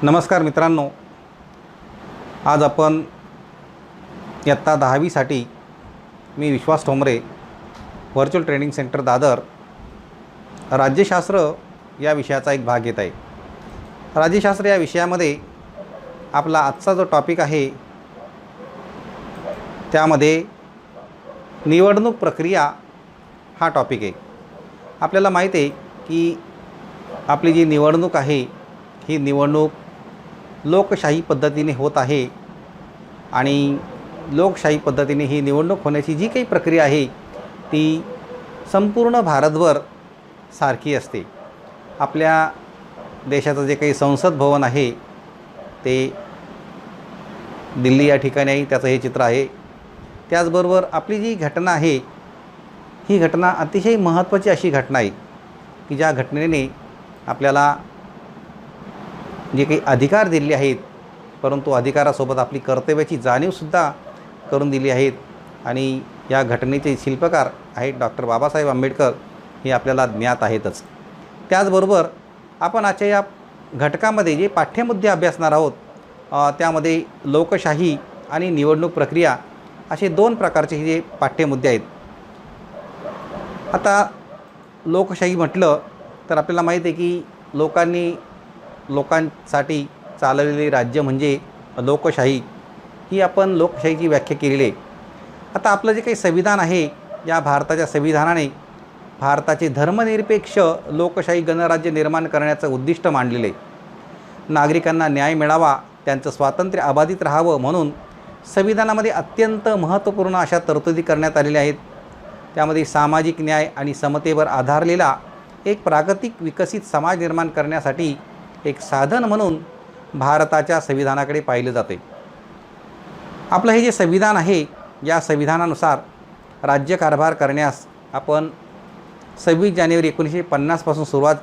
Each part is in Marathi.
नमस्कार मित्रांनो, आज आपण इयत्ता 10वीसाठी मी Vishwas Thombare, virtual training centre Dadar, राज्यशास्त्र या विषयाचा एक भाग घेत आहे। राज्यशास्त्र या विषयामध्ये आपला आजचा जो टॉपिक आहे त्यामध्ये निवडणूक प्रक्रिया हा टॉपिक आहे। आपल्याला माहीत आहे की आपली जी निवडणूक आहे ही निवडणूक लोकशाही पद्धतीने होत आहे आणि लोकशाही पद्धतीने ही निवडणूक होण्याची जी काही प्रक्रिया आहे ती संपूर्ण भारतभर सारखी असते। आपल्या देशाचं जे काही संसद भवन आहे ते दिल्ली या ठिकाणी आहे, त्याचं हे चित्र आहे। त्याचबरोबर आपली जी घटना आहे ही घटना अतिशय महत्त्वाची अशी घटना आहे की ज्या घटनेने आपल्याला जे काही अधिकार दिले आहेत, परंतु अधिकारासोबत आपली कर्तव्याची जाणीवसुद्धा करून दिली आहेत आणि या घटनेचे शिल्पकार आहेत डॉक्टर बाबासाहेब आंबेडकर, हे आपल्याला ज्ञात आहेतच। त्याचबरोबर आपण आजच्या या घटकामध्ये जे पाठ्यमुद्दे अभ्यासणार आहोत त्यामध्ये लोकशाही आणि निवडणूक प्रक्रिया असे दोन प्रकारचे जे पाठ्यमुद्दे आहेत। आता लोकशाही म्हटलं तर आपल्याला माहीत आहे की लोकांसाठी चालवलेले राज्य म्हणजे लोकशाही, ही आपण लोकशाहीची व्याख्या केलेली आहे। आता आपलं जे काही संविधान आहे या भारताच्या संविधानाने भारताचे धर्मनिरपेक्ष लोकशाही गणराज्य निर्माण करण्याचं उद्दिष्ट मांडलेलं आहे। नागरिकांना न्याय मिळावा, त्यांचं स्वातंत्र्य अबाधित राहावं म्हणून संविधानामध्ये अत्यंत महत्त्वपूर्ण अशा तरतुदी करण्यात आलेल्या आहेत। त्यामध्ये सामाजिक न्याय आणि समतेवर आधारलेला एक प्रागतिक विकसित समाज निर्माण करण्यासाठी एक साधन म्हणून भारताच्या संविधानाकडे पाहिले जाते। आपलं हे जे संविधान आहे या संविधानानुसार राज्यकारभार करण्यास आपण 26 जानेवारी 1950 पासून सुरुवात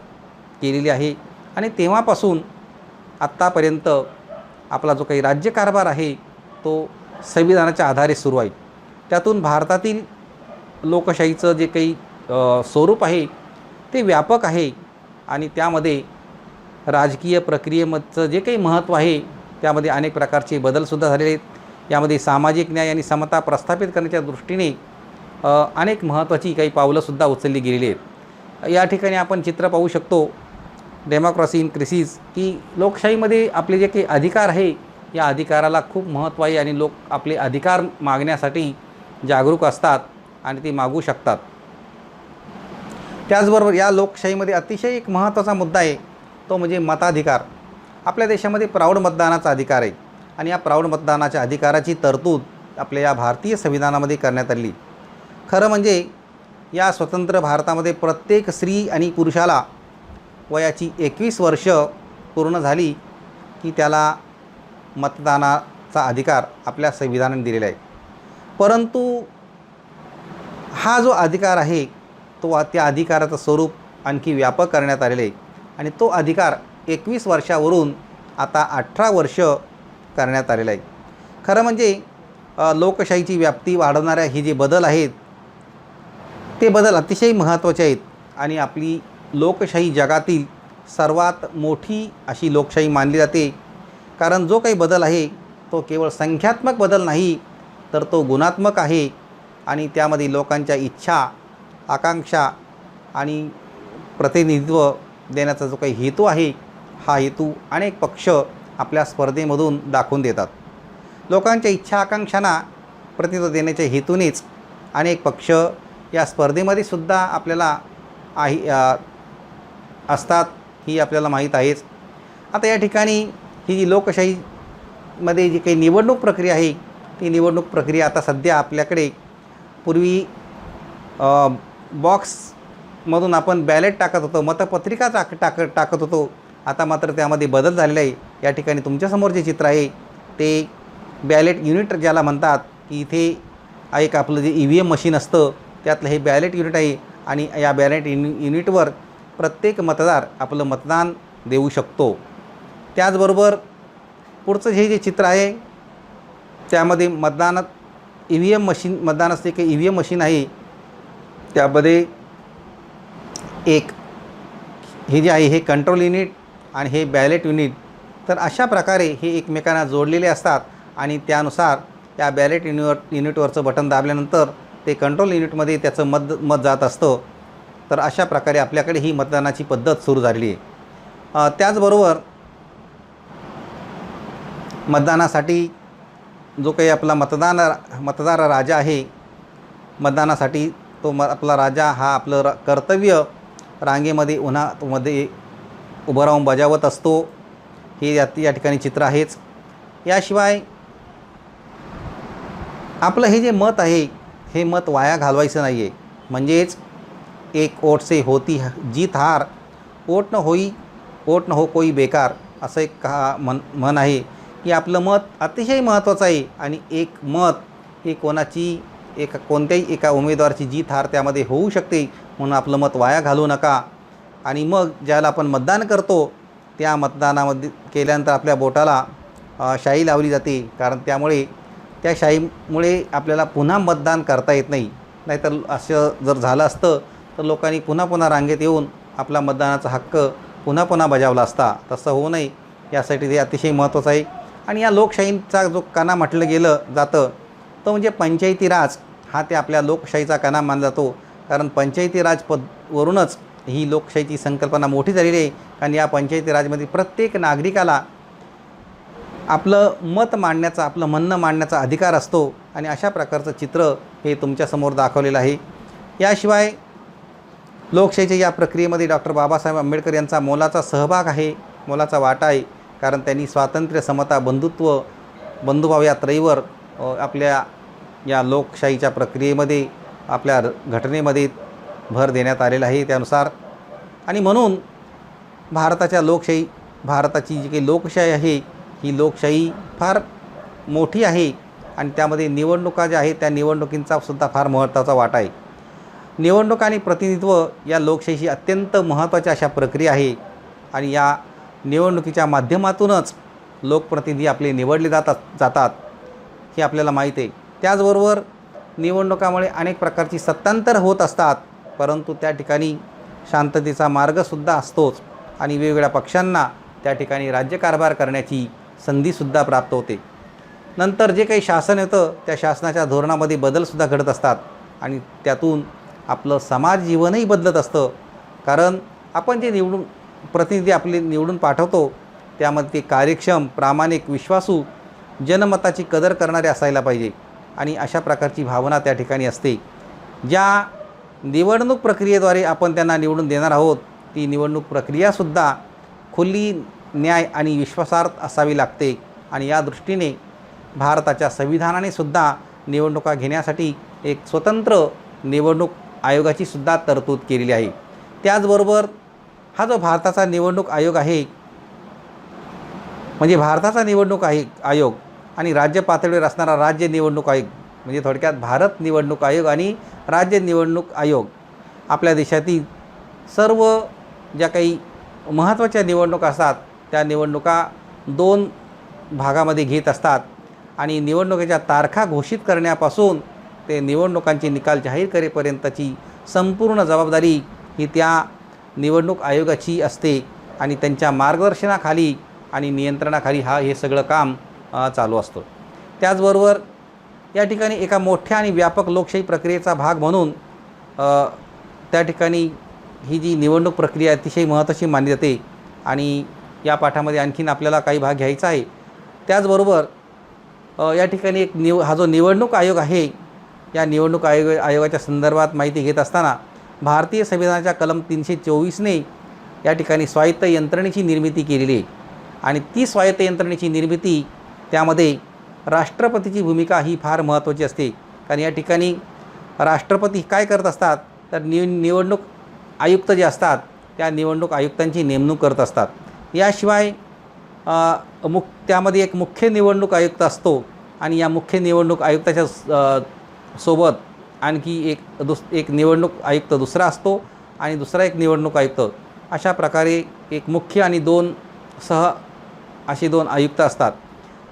केलेली आहे आणि तेव्हापासून आत्तापर्यंत आपला जो काही राज्यकारभार आहे तो संविधानाच्या आधारे सुरू आहे। त्यातून भारतातील लोकशाहीचं जे काही स्वरूप आहे ते व्यापक आहे आणि त्यामध्ये राजकीय प्रक्रियेमधचं जे काही महत्त्व आहे त्यामध्ये अनेक प्रकारचे बदलसुद्धा झालेले आहेत। यामध्ये सामाजिक न्याय आणि समता प्रस्थापित करण्याच्या दृष्टीने अनेक महत्त्वाची काही पावलंसुद्धा उचलली गेलेली आहेत। या ठिकाणी आपण चित्र पाहू शकतो डेमोक्रॅसी इन क्रायसिस, की लोकशाहीमध्ये आपले जे काही अधिकार आहे या अधिकाराला खूप महत्त्व आहे आणि लोक आपले अधिकार मागण्यासाठी जागरूक असतात आणि ते मागू शकतात। त्याचबरोबर या लोकशाहीमध्ये अतिशय एक महत्त्वाचा मुद्दा आहे तो म्हणजे मताधिकार। आपल्या देशामध्ये प्रौढ मतदानाचा अधिकार आहे आणि या प्रौढ मतदानाच्या अधिकाराची तरतूद आपल्या या भारतीय संविधानामध्ये करण्यात आली। खरं म्हणजे या स्वतंत्र भारतामध्ये प्रत्येक स्त्री आणि पुरुषाला वयाची 21 वर्ष पूर्ण झाली की त्याला मतदानाचा अधिकार आपल्या संविधानाने दिलेला आहे। परंतु हा जो अधिकार आहे तो त्या अधिकाराचं स्वरूप आणखी व्यापक करण्यात आलेलं आहे आणि तो अधिकार 21 वर्षावरून आता 18 वर्ष करण्यात आलेला आहे। खरं म्हणजे लोकशाहीची व्याप्ती वाढवणाऱ्या हे जे बदल आहेत ते बदल अतिशय महत्त्वाचे आहेत आणि आपली लोकशाही जगातील सर्वात मोठी अशी लोकशाही मानली जाते। कारण जो काही बदल आहे तो केवळ संख्यात्मक बदल नाही तर तो गुणात्मक आहे आणि त्यामध्ये लोकांच्या इच्छा, आकांक्षा आणि प्रतिनिधित्व देण्याचा जो काही हेतू आहे हा हेतू अनेक पक्ष आपल्या स्पर्धेमधून दाखवून देतात। लोकांच्या इच्छा आकांक्षांना प्रतिनिधित्व देण्याच्या हेतूनेच अनेक पक्ष या स्पर्धेमध्ये सुद्धा आपल्याला असतात, ही आपल्याला माहीत आहेच। आता या ठिकाणी ही जी लोकशाहीमध्ये जी काही निवडणूक प्रक्रिया आहे ती निवडणूक प्रक्रिया आता सध्या आपल्याकडे पूर्वी बॉक्समधून आपण बॅलेट टाकत होतो, मतपत्रिका टाकत होतो, आता मात्र त्यामध्ये बदल झालेला आहे। या ठिकाणी तुमच्यासमोर जे चित्र आहे ते बॅलेट युनिट ज्याला म्हणतात की इथे एक आपलं जे EVM मशीन असतं त्यातलं हे बॅलेट युनिट आहे आणि या बॅलेट युनिटवर प्रत्येक मतदार आपलं मतदान देऊ शकतो। त्याचबरोबर पुढचं हे जे चित्र आहे त्यामध्ये मतदानात EVM मशीन मतदानाचे काही EVM मशीन आहे त्यामध्ये एक हे जे आहे हे कंट्रोल युनिट आणि हे बॅलेट युनिट तर अशा प्रकारे हे एकमेकांना जोडलेले असतात आणि त्यानुसार या बॅलेट युनिटवरचं बटन दाबल्यानंतर ते कंट्रोल युनिटमध्ये त्याचं मत जात असतं. तर अशा प्रकारे आपल्याकडे ही मतदानाची पद्धत सुरू झालेली आहे. त्याचबरोबर मतदानासाठी जो काही आपला मतदार राजा आहे, मतदानासाठी तो आपला राजा हा आपलं कर्तव्य रांगेमध्ये उन्हामध्ये उभं राहून बजावत असतो. हे या ठिकाणी चित्र आहेच. याशिवाय आपलं हे जे मत आहे हे मत वाया घालवायचं नाही आहे. म्हणजेच एक वोट से होती जीत हार, वोट न हो कोई बेकार, असं एक म्हण आहे की आपलं मत अतिशय महत्त्वाचं आहे आणि एक मत हे कोणत्याही एका उमेदवाराची जीत हार त्यामध्ये होऊ शकते. म्हणून आपलं मत वाया घालवू नका. आणि मग ज्याला आपण मतदान करतो त्या मतदानामध्ये केल्यानंतर आपल्या बोटाला शाई लावली जाते, कारण त्या शाईमुळे आपल्याला पुन्हा मतदान करता येत नाही. नाहीतर असं जर झालं असतं तर लोकांनी पुन्हा रांगेत येऊन आपला मतदानाचा हक्क पुन्हा बजावला असता. तसं होऊ नये यासाठी ते अतिशय महत्त्वाचं आहे. आणि या लोकशाहीचा जो कणा म्हटलं गेलं जातं तो म्हणजे पंचायती राज हा ते आपल्या लोकशाहीचा कणा मानला जातो. कारण पंचायती राज वरूनच ही लोकशाहीची संकल्पना मोठी झालेली आहे. कारण या पंचायती राजमध्ये प्रत्येक नागरिकाला आपलं मत मांडण्याचा, आपलं म्हणणं मांडण्याचा अधिकार असतो. आणि अशा प्रकारचं चित्र हे तुमच्यासमोर दाखवलेलं आहे. याशिवाय लोकशाहीच्या या प्रक्रियेमध्ये डॉक्टर बाबासाहेब आंबेडकर यांचा मोलाचा सहभाग आहे, मोलाचा वाटा आहे. कारण त्यांनी स्वातंत्र्य, समता, बंधुत्व, बंधुभाव या त्रयीवर आपल्या या लोकशाहीच्या प्रक्रियेमध्ये, आपल्या घटनेमध्ये भर देण्यात आलेला आहे त्यानुसार. आणि म्हणून भारताची जी काही लोकशाही आहे ही लोकशाही फार मोठी आहे. आणि त्यामध्ये निवडणुका ज्या आहेत त्या निवडणुकींचा सुद्धा फार महत्त्वाचा वाटा आहे. निवडणूक आणि प्रतिनिधित्व या लोकशाहीची अत्यंत महत्त्वाच्या अशा प्रक्रिया आहे. आणि या निवडणुकीच्या माध्यमातूनच लोकप्रतिनिधी आपले निवडले जातात हे आपल्याला माहीत आहे. त्याचबरोबर निवडणुकामुळे अनेक प्रकारची सत्तांतर होत असतात, परंतु त्या ठिकाणी शांततेचा मार्गसुद्धा असतोच. आणि वेगवेगळ्या पक्षांना त्या ठिकाणी राज्यकारभार करण्याची संधीसुद्धा प्राप्त होते. नंतर जे काही शासन येतं त्या शासनाच्या धोरणामध्ये बदलसुद्धा घडत असतात आणि त्यातून आपलं समाज जीवनही बदलत असतं. कारण आपण जे प्रतिनिधी आपले निवडून पाठवतो त्यामध्ये ते कार्यक्षम, प्रामाणिक, विश्वासू, जनमताची कदर करणारे असायला पाहिजे. आणि अशा प्रकारची भावना त्या ठिकाणी असते. ज्या निवडणूक प्रक्रियेद्वारे आपण त्यांना निवडून देणार आहोत ती निवडणूक प्रक्रियासुद्धा खुली, न्याय आणि विश्वासार्ह असावी लागते. आणि या दृष्टीने भारताच्या संविधानाने सुद्धा निवडणुका घेण्यासाठी एक स्वतंत्र निवडणूक आयोगाची सुद्धा तरतूद केलेली आहे. त्याचबरोबर हा जो भारताचा निवडणूक आयोग आहे, म्हणजे भारताचा निवडणूक आयोग आणि राज्य पातळीवर असणारा राज्य निवडणूक आयोग, म्हणजे थोडक्यात भारत निवडणूक आयोग आणि राज्य निवडणूक आयोग आपल्या देशातील सर्व ज्या काही महत्त्वाच्या निवडणुका असतात त्या निवडणुका 2 भागामध्ये घेत असतात. आणि निवडणुकीच्या तारखा घोषित करण्यापासून ते निवडणुकांचे निकाल जाहीर करेपर्यंतची संपूर्ण जबाबदारी ही त्या निवडणूक आयोगाची असते. आणि त्यांच्या मार्गदर्शनाखाली आणि नियंत्रणाखाली हे सगळं काम चालू असतं. त्याचबरोबर या ठिकाणी एका मोठ्या आणि व्यापक लोकशाही प्रक्रियेचा भाग म्हणून त्या ठिकाणी ही जी निवडणूक प्रक्रिया अतिशय महत्त्वाची मानली जाते. आणि या पाठामध्ये आणखीन आपल्याला काही भाग घ्यायचा आहे. त्याचबरोबर या ठिकाणी हा जो निवडणूक आयोग आहे या निवडणूक आयोगाच्या संदर्भात माहिती घेत असताना भारतीय संविधानाच्या कलम 324ने या ठिकाणी स्वायत्त यंत्रणेची निर्मिती केलेली आहे. आणि ती स्वायत्त यंत्रणेची निर्मिती त्यामध्ये राष्ट्रपतीची भूमिका ही फार महत्त्वाची असते. कारण या ठिकाणी राष्ट्रपती काय करत असतात तर निवडणूक आयुक्त जे असतात त्या निवडणूक आयुक्तांची नेमणूक करत असतात. याशिवाय त्यामध्ये एक मुख्य निवडणूक आयुक्त असतो आणि या मुख्य निवडणूक आयुक्ताच्या सोबत आणखी एक निवडणूक आयुक्त दुसरा असतो आणि दुसरा एक निवडणूक आयुक्त. अशा प्रकारे एक मुख्य आणि 2 असे 2 आयुक्त असतात.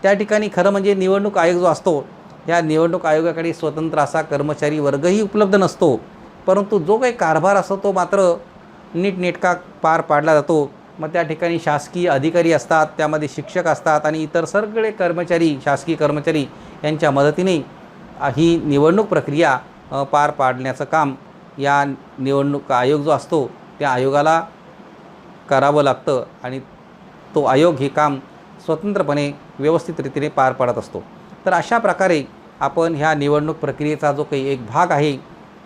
त्या ठिकाणी खरं म्हणजे निवडणूक आयोग जो असतो या निवडणूक आयोगाकडे स्वतंत्र असा कर्मचारी वर्गही उपलब्ध नसतो, परंतु जो काही कारभार असतो तो मात्र नीटनेटका पार पाडला जातो. मग त्या ठिकाणी शासकीय अधिकारी असतात, त्यामध्ये शिक्षक असतात आणि इतर सगळे कर्मचारी, शासकीय कर्मचारी यांच्या मदतीने ही निवडणूक प्रक्रिया पार पाडण्याचं काम या निवडणूक आयोग जो असतो त्या आयोगाला करावं लागतं आणि तो आयोग हे काम स्वतंत्रपणे व्यवस्थित रीतीने पार पाडत असतो. तर अशा प्रकारे आपण ह्या निवडणूक प्रक्रियेचा जो काही एक भाग आहे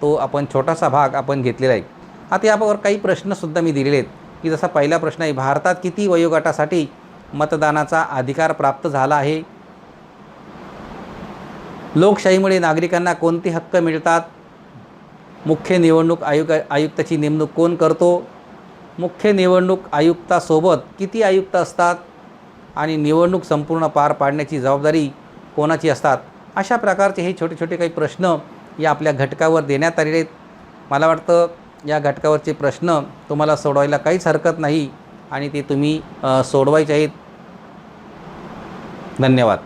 तो आपण छोटासा भाग आपण घेतलेला आहे. आता यावर काही प्रश्नसुद्धा मी दिलेले आहेत की जसा पहिला प्रश्न आहे, भारतात किती वयोगटासाठी मतदानाचा अधिकार प्राप्त झाला आहे? लोकशाहीमुळे नागरिकांना कोणते हक्क मिळतात? मुख्य निवडणूक आयुक्ताची नेमणूक कोण करतो? मुख्य निवडणूक आयुक्तासोबत किती आयुक्त असतात? आणि निवडणूक संपूर्ण पार पाडण्याची जबाबदारी कोणाची असतात? अशा प्रकारचे हे छोटे छोटे काही प्रश्न या आपल्या घटकावर देण्यात आलेले आहेत. मला वाटतं या घटकावरचे प्रश्न तुम्हाला सोडवायला काहीच हरकत नाही आणि ते तुम्ही सोडवायचे आहेत. धन्यवाद.